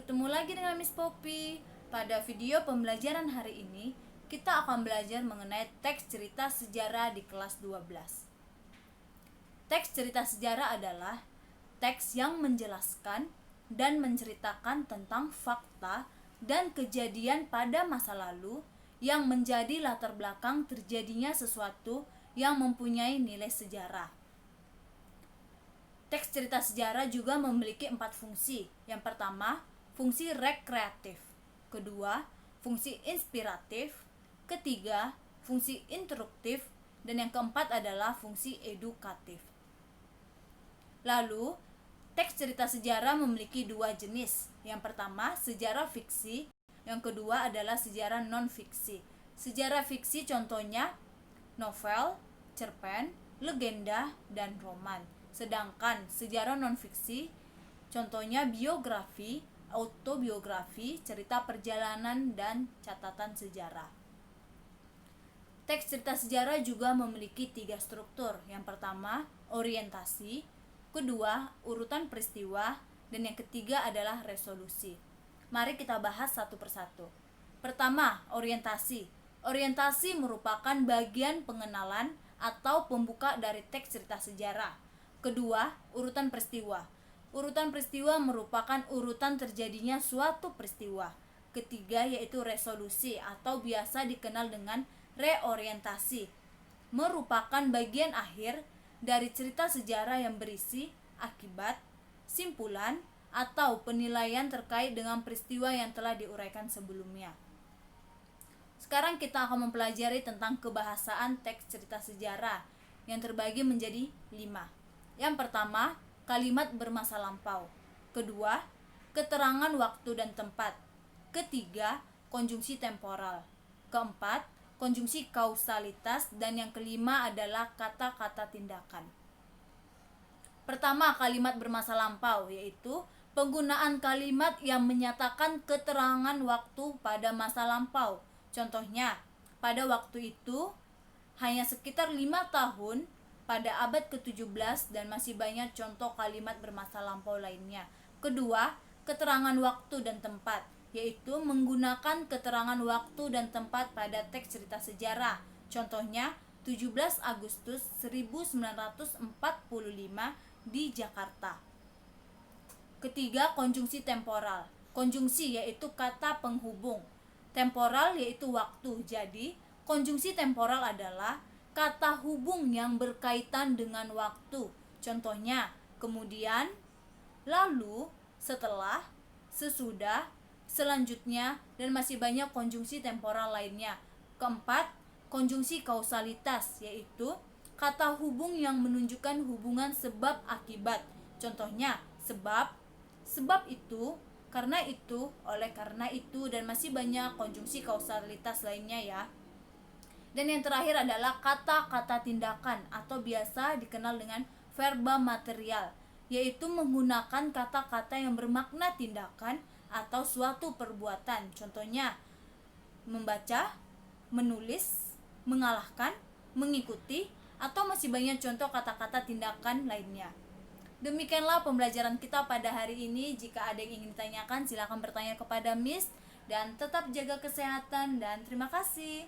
Bertemu lagi dengan Miss Poppy. Pada video pembelajaran hari ini, kita akan belajar mengenai teks cerita sejarah di kelas 12. Teks cerita sejarah adalah teks yang menjelaskan dan menceritakan tentang fakta dan kejadian pada masa lalu yang menjadi latar belakang terjadinya sesuatu yang mempunyai nilai sejarah. Teks cerita sejarah juga memiliki 4 fungsi. Yang pertama, fungsi rekreatif. Kedua, fungsi inspiratif. Ketiga, fungsi instruktif. Dan yang keempat adalah fungsi edukatif. Lalu, teks cerita sejarah memiliki 2 jenis. Yang pertama, sejarah fiksi. Yang kedua adalah sejarah non-fiksi. Sejarah fiksi contohnya novel, cerpen, legenda, dan roman. Sedangkan sejarah non-fiksi contohnya biografi, autobiografi, cerita perjalanan, dan catatan sejarah. Teks cerita sejarah juga memiliki 3 struktur. Yang pertama, orientasi. Kedua, urutan peristiwa. Dan yang ketiga adalah resolusi. Mari kita bahas satu persatu. Pertama, orientasi. Orientasi merupakan bagian pengenalan atau pembuka dari teks cerita sejarah. Kedua, urutan peristiwa. Urutan peristiwa merupakan urutan terjadinya suatu peristiwa. Ketiga, yaitu resolusi atau biasa dikenal dengan reorientasi. Merupakan bagian akhir dari cerita sejarah yang berisi akibat, simpulan, atau penilaian terkait dengan peristiwa yang telah diuraikan sebelumnya. Sekarang kita akan mempelajari tentang kebahasaan teks cerita sejarah yang terbagi menjadi 5. Yang pertama, kalimat bermasa lampau. Kedua, keterangan waktu dan tempat. Ketiga, konjungsi temporal. Keempat, konjungsi kausalitas. Dan yang kelima adalah kata-kata tindakan. Pertama, kalimat bermasa lampau, yaitu penggunaan kalimat yang menyatakan keterangan waktu pada masa lampau. Contohnya, pada waktu itu hanya sekitar 5 tahun pada abad ke-17 dan masih banyak contoh kalimat bermasa lampau lainnya. Kedua, keterangan waktu dan tempat, yaitu menggunakan keterangan waktu dan tempat pada teks cerita sejarah. Contohnya, 17 Agustus 1945 di Jakarta. Ketiga, konjungsi temporal. Konjungsi yaitu kata penghubung. Temporal yaitu waktu. Jadi, konjungsi temporal adalah kata hubung yang berkaitan dengan waktu. Contohnya, kemudian, lalu, setelah, sesudah, selanjutnya, dan masih banyak konjungsi temporal lainnya. Keempat, konjungsi kausalitas, yaitu kata hubung yang menunjukkan hubungan sebab akibat. Contohnya, sebab itu, karena itu, oleh karena itu, dan masih banyak konjungsi kausalitas lainnya ya. Dan yang terakhir adalah kata-kata tindakan atau biasa dikenal dengan verba material, yaitu menggunakan kata-kata yang bermakna tindakan atau suatu perbuatan. Contohnya, membaca, menulis, mengalahkan, mengikuti, atau masih banyak contoh kata-kata tindakan lainnya. Demikianlah pembelajaran kita pada hari ini. Jika ada yang ingin ditanyakan, silakan bertanya kepada Miss, dan tetap jaga kesehatan, dan terima kasih.